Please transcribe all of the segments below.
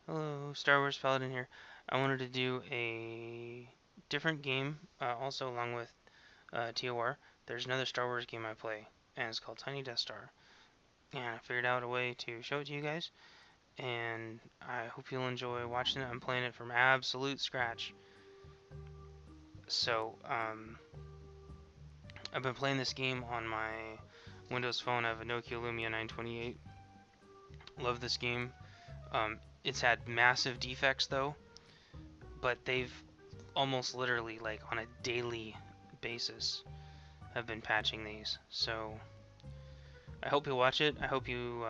Hello, Star Wars Paladin here. I wanted to do a different game, also along with TOR. There's another Star Wars game I play, and it's called Tiny Death Star. And I figured out a way to show it to you guys, and I hope you'll enjoy watching it. I'm playing it from absolute scratch. So, I've been playing this game on my Windows phone. I have a Nokia Lumia 928. Love this game. It's had massive defects though, but they've almost literally, like, on a daily basis have been patching these. So I hope you'll watch it. I hope you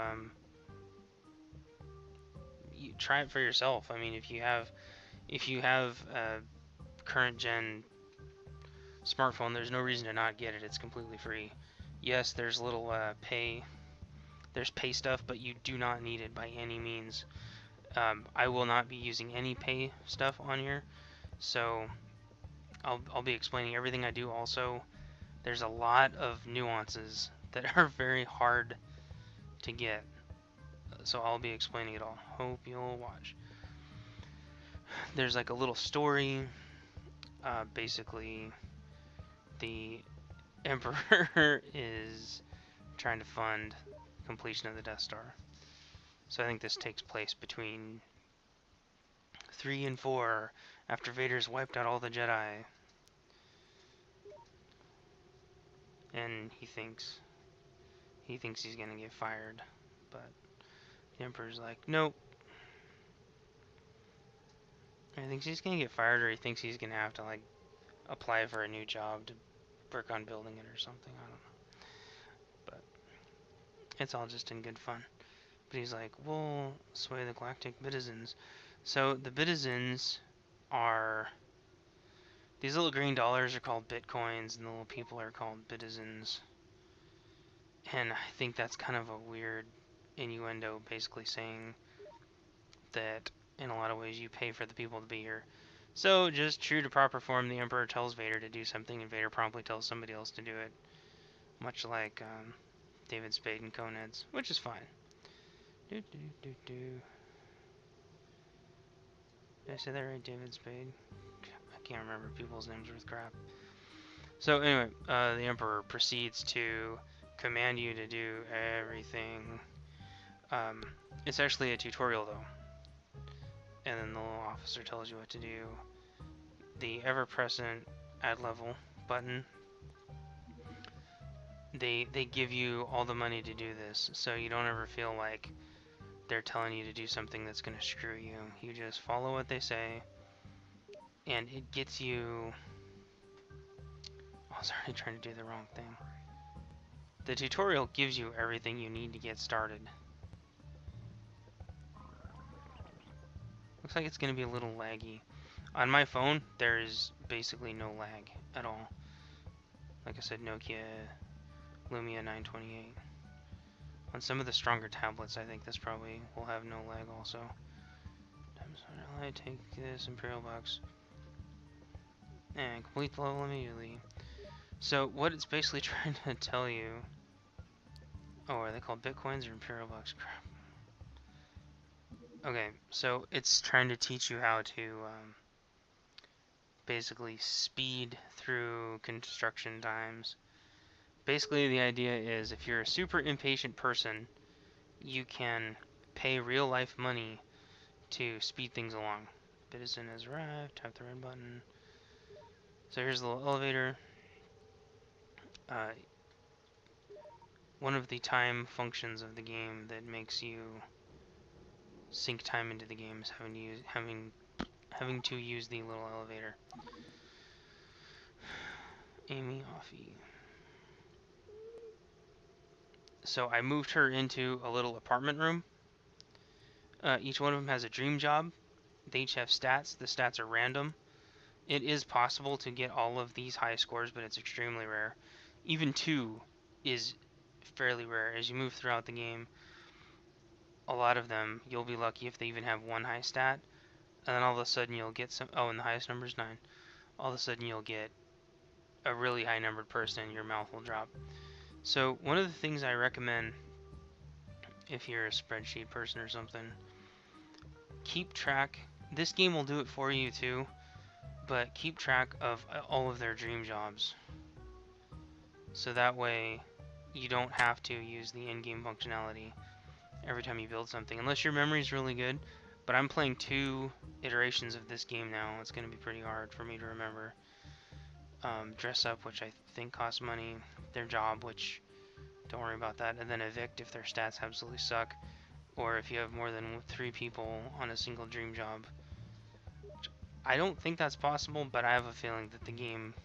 try it for yourself. I mean, if you have a current gen smartphone, there's no reason to not get it. It's completely free. Yes, there's little there's pay stuff, but you do not need it by any means. I will not be using any pay stuff on here, so I'll be explaining everything I do. Also, there's a lot of nuances that are very hard to get, so I'll be explaining it all. Hope you'll watch. There's like a little story. Basically, the Emperor is trying to fund completion of the Death Star. So I think this takes place between 3 and 4, after Vader's wiped out all the Jedi, and he thinks he's gonna get fired, but the Emperor's like, nope. He thinks he's gonna get fired, or he thinks he's gonna have to, like, apply for a new job to work on building it or something. I don't know. But it's all just in good fun. But he's like, we'll sway the galactic Bitizens. So the Bitizens are these little green dollars are called Bitcoins, and the little people are called Bitizens. And I think that's kind of a weird innuendo, basically saying that in a lot of ways you pay for the people to be here. So, just true to proper form, the Emperor tells Vader to do something, and Vader promptly tells somebody else to do it. Much like David Spade and Coneheads, which is fine. Do, do, do, do. Did I say that right, David Spade? I can't remember people's names worth crap. So anyway, the Emperor proceeds to command you to do everything. Um, it's actually a tutorial though, and then the little officer tells you what to do. The ever-present add level button. They give you all the money to do this, so you don't ever feel like they're telling you to do something that's gonna screw you. You just follow what they say, and it gets you. I was already trying to do the wrong thing. The tutorial gives you everything you need to get started. Looks like it's gonna be a little laggy. On my phone, there is basically no lag at all. Like I said, Nokia Lumia 928. On some of the stronger tablets, I think this probably will have no lag also. I take this Imperial box and complete the level immediately. So what it's basically trying to tell you... Oh, are they called Bitcoins or Imperial bucks? Crap. Okay, so it's trying to teach you how to basically speed through construction times. Basically, the idea is if you're a super impatient person, you can pay real life money to speed things along. Bitizen has arrived, tap the red button. So here's the little elevator. Uh, one of the time functions of the game that makes you sink time into the game is having to use the little elevator. Amy Offie. So I moved her into a little apartment room. Each one of them has a dream job. They each have stats. The stats are random. It is possible to get all of these high scores, but it's extremely rare. Even 2 is fairly rare. As you move throughout the game, a lot of them, you'll be lucky if they even have 1 high stat. And then all of a sudden you'll get some... Oh, and the highest number is 9. All of a sudden you'll get a really high numbered person and your mouth will drop. So one of the things I recommend if you're a spreadsheet person or something, keep track. This game will do it for you too, but keep track of all of their dream jobs. So that way you don't have to use the in-game functionality every time you build something, unless your memory is really good. But I'm playing 2 iterations of this game now. It's going to be pretty hard for me to remember. Dress up, which I think costs money. Their job, which don't worry about that. And then evict if their stats absolutely suck. Or if you have more than 3 people on a single dream job. I don't think that's possible, but I have a feeling that the game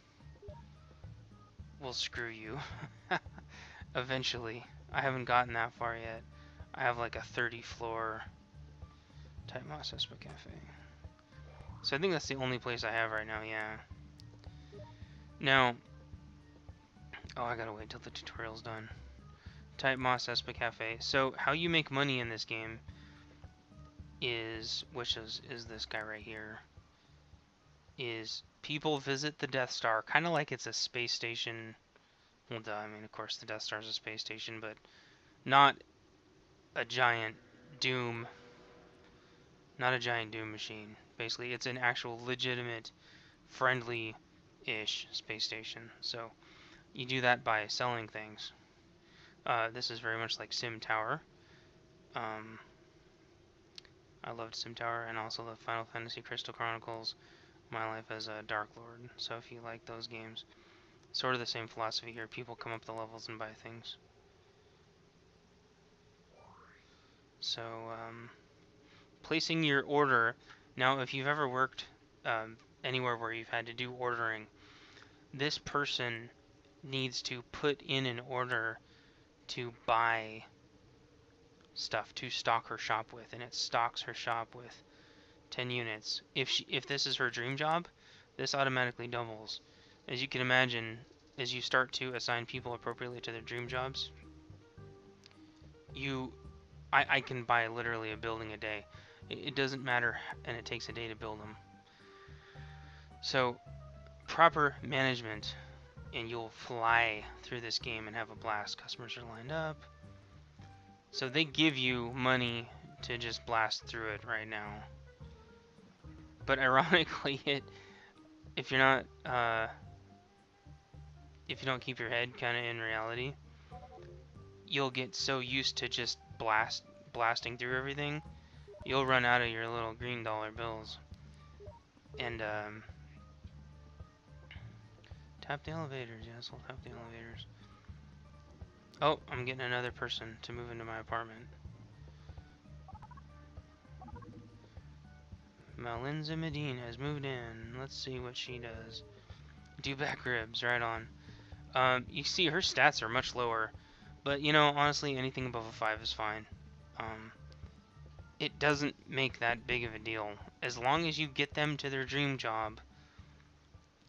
will screw you eventually. I haven't gotten that far yet. I have like a 30 floor Type Moss Espa Cafe. So I think that's the only place I have right now, yeah. Now, oh, I gotta wait till the tutorial's done. Type Moss Espa Cafe. So how you make money in this game is, which is this guy right here, is people visit the Death Star, kind of like it's a space station. Well, duh, I mean, of course the Death Star is a space station, but not a giant Doom, not a giant Doom machine. Basically, it's an actual legitimate, friendly-ish space station. So you do that by selling things. This is very much like Sim Tower. I loved Sim Tower, and also the Final Fantasy Crystal Chronicles, My Life as a Dark Lord. So if you like those games, sort of the same philosophy here. People come up the levels and buy things. So placing your order. Now, if you've ever worked anywhere where you've had to do ordering, this person needs to put in an order to buy stuff to stock her shop with, and it stocks her shop with 10 units. If this is her dream job, this automatically doubles. As you can imagine, as you start to assign people appropriately to their dream jobs, I can buy literally a building a day. It doesn't matter, and it takes a day to build them. So, proper management, and you'll fly through this game and have a blast. Customers are lined up. So they give you money to just blast through it right now. But ironically, if you're not, if you don't keep your head kind of in reality, you'll get so used to just blasting through everything, you'll run out of your little green dollar bills. And tap the elevators. Yes, we'll tap the elevators. Oh, I'm getting another person to move into my apartment. Malinza Medina has moved in. Let's see what she does. Do back ribs, right on. You see her stats are much lower, but you know, honestly, anything above a 5 is fine. It doesn't make that big of a deal. As long as you get them to their dream job,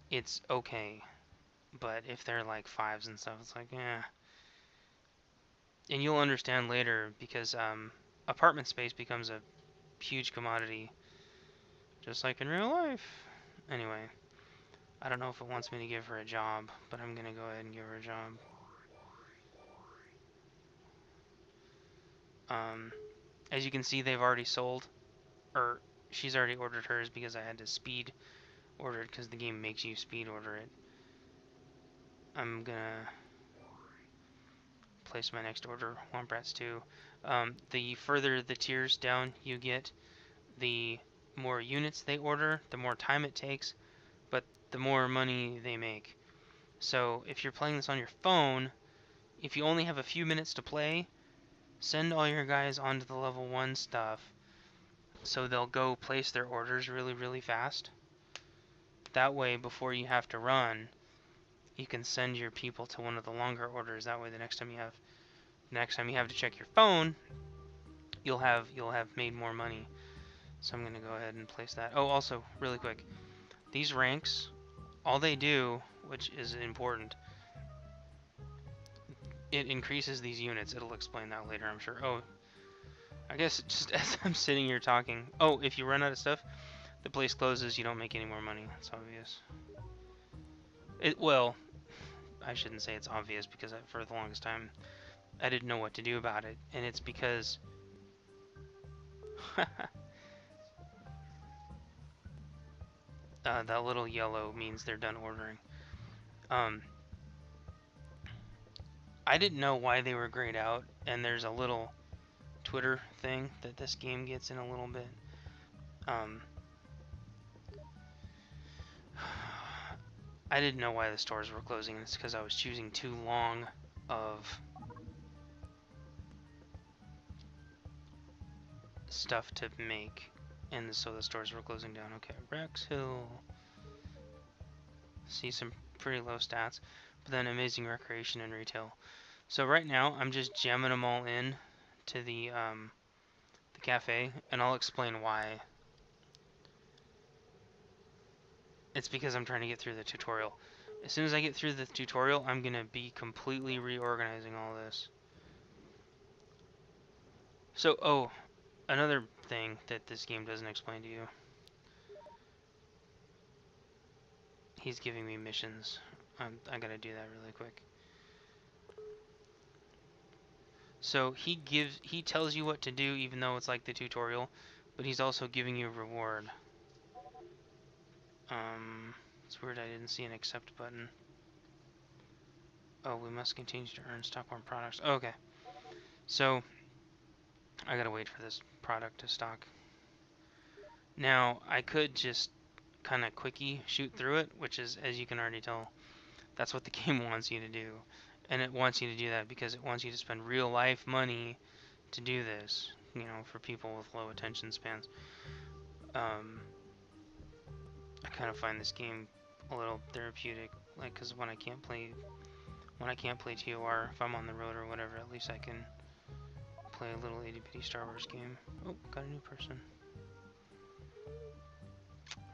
it's okay. But if they're like 5s and stuff, it's like, eh. And you'll understand later, because apartment space becomes a huge commodity, just like in real life. Anyway, I don't know if it wants me to give her a job, but I'm gonna go ahead and give her a job. As you can see, they've already sold, or she's already ordered hers because I had to speed order it because the game makes you speed order it. I'm gonna place my next order, Wombrats 2. The further the tiers down you get, the more units they order, the more time it takes, but the more money they make. So if you're playing this on your phone, if you only have a few minutes to play, send all your guys onto the level 1 stuff so they'll go place their orders really, really fast. That way, before you have to run, you can send your people to one of the longer orders. That way, the next time you have to check your phone, you'll have made more money. So I'm gonna go ahead and place that. Oh, also, really quick, these ranks, all they do, which is important, it increases these units. It'll explain that later, I'm sure. Oh, I guess just as I'm sitting here talking. Oh, if you run out of stuff, the place closes. You don't make any more money. It's obvious. Well, I shouldn't say it's obvious, because for the longest time I didn't know what to do about it, and it's because That little yellow means they're done ordering. Um, I didn't know why they were grayed out, and there's a little Twitter thing that this game gets in a little bit. I didn't know why the stores were closing. It's because I was choosing too long of stuff to make, and so the stores were closing down. Okay, Rex Hill. See some pretty low stats, but then amazing recreation and retail. So right now I'm just jamming them all in to the cafe, and I'll explain why. It's because I'm trying to get through the tutorial. As soon as I get through the tutorial, I'm gonna be completely reorganizing all this. So, oh, another thing that this game doesn't explain to you. He's giving me missions. I gotta do that really quick. So he tells you what to do even though it's like the tutorial, but he's also giving you a reward. It's weird I didn't see an accept button. Oh, we must continue to earn stockborn products. Oh, okay. So, I gotta wait for this product to stock. Now, I could just kind of quickie shoot through it, which is, as you can already tell, that's what the game wants you to do. And it wants you to do that because it wants you to spend real life money to do this, you know, for people with low attention spans. I kind of find this game a little therapeutic, like, because when I can't play TOR, if I'm on the road or whatever, at least I can play a little itty bitty Star Wars game. Oh, got a new person.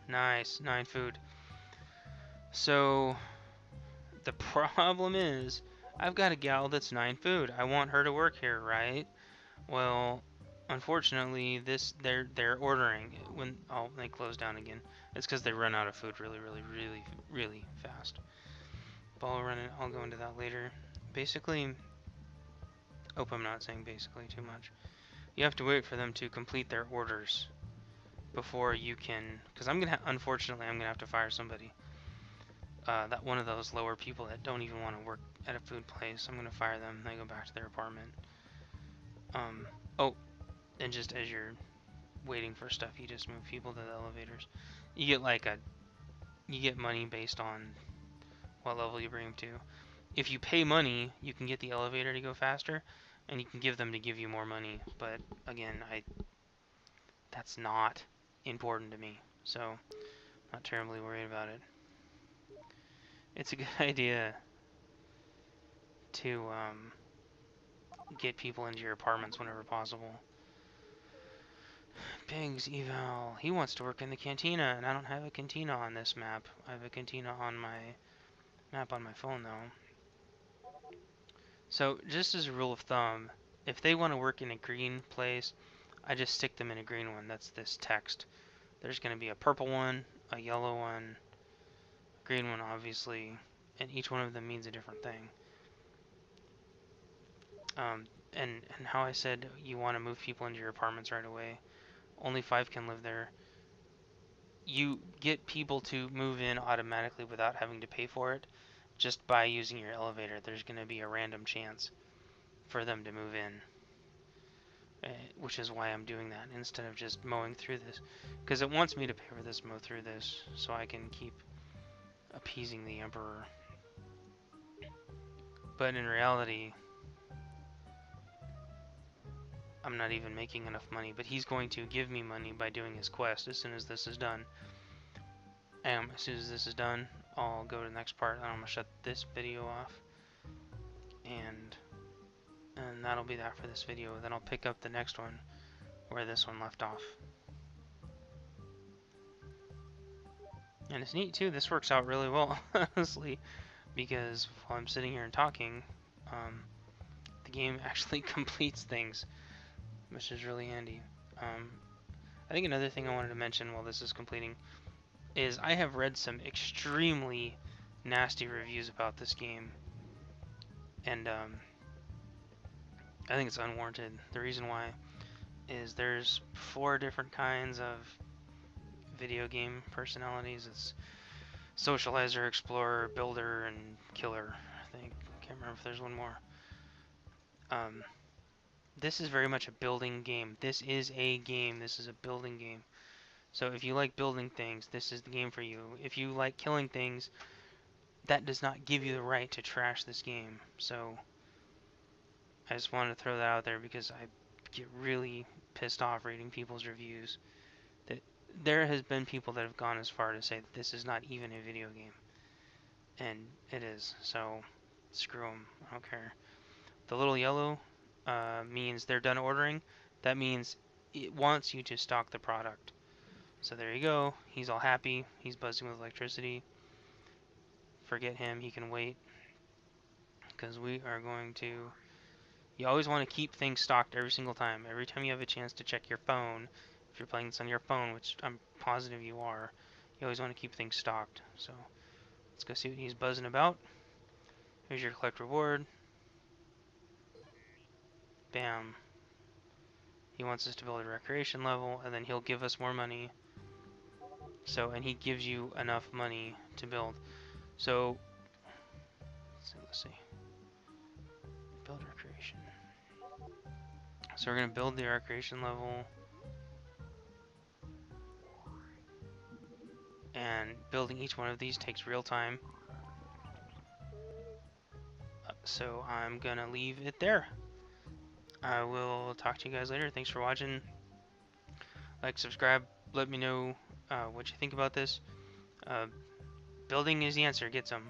Nice, 9 food. So the problem is, I've got a gal that's 9 food. I want her to work here, right? Well, unfortunately, they're ordering when they close down again. It's because they run out of food really fast. But I'll go into that later. Basically, hope I'm not saying basically too much. You have to wait for them to complete their orders before you can, because unfortunately, I'm gonna have to fire somebody. That one of those lower people that don't even want to work at a food place. I'm gonna fire them. They go back to their apartment. Oh, and just as you're waiting for stuff, you just move people to the elevators. You get money based on what level you bring them to. If you pay money, you can get the elevator to go faster, and you can give them to give you more money. But again, that's not important to me, so not terribly worried about it. It's a good idea to get people into your apartments whenever possible. Pigs eval. He wants to work in the cantina, and I don't have a cantina on this map. I have a cantina on my map on my phone, though. So, just as a rule of thumb, if they want to work in a green place, I just stick them in a green one. That's this text. There's going to be a purple one, a yellow one, a green one, obviously, and each one of them means a different thing. And how I said you want to move people into your apartments right away. Only 5 can live there. You get people to move in automatically without having to pay for it just by using your elevator. There's going to be a random chance for them to move in, which is why I'm doing that instead of just mowing through this, because it wants me to pay for this, mow through this, so I can keep appeasing the Emperor. But in reality, I'm not even making enough money, but he's going to give me money by doing his quest as soon as this is done. And as soon as this is done, I'll go to the next part, and I'm going to shut this video off. And that'll be that for this video. Then I'll pick up the next one where this one left off. And it's neat too, this works out really well, honestly, because while I'm sitting here and talking, the game actually completes things, which is really handy. I think another thing I wanted to mention while this is completing is I have read some extremely nasty reviews about this game, and I think it's unwarranted. The reason why is there's 4 different kinds of video game personalities. It's Socializer, Explorer, Builder, and Killer. I think. Can't remember if there's one more. This is very much a building game. This is a game. This is a building game. So if you like building things, this is the game for you. If you like killing things, that does not give you the right to trash this game. So I just wanted to throw that out there because I get really pissed off reading people's reviews. That there has been people that have gone as far to say that this is not even a video game. And it is. So screw them. I don't care. The little yellow means they're done ordering. That means it wants you to stock the product. So there you go. He's all happy. He's buzzing with electricity. Forget him. He can wait. Because we are going to... You always want to keep things stocked every single time. Every time you have a chance to check your phone, if you're playing this on your phone, which I'm positive you are, you always want to keep things stocked. So let's go see what he's buzzing about. Here's your collect reward. Bam. He wants us to build a recreation level, and then he'll give us more money. So, and he gives you enough money to build. So, let's see. Build recreation. So we're going to build the recreation level. And building each one of these takes real time. So I'm going to leave it there. I will talk to you guys later. Thanks for watching. Like, subscribe. Let me know what you think about this. Building is the answer. Get some.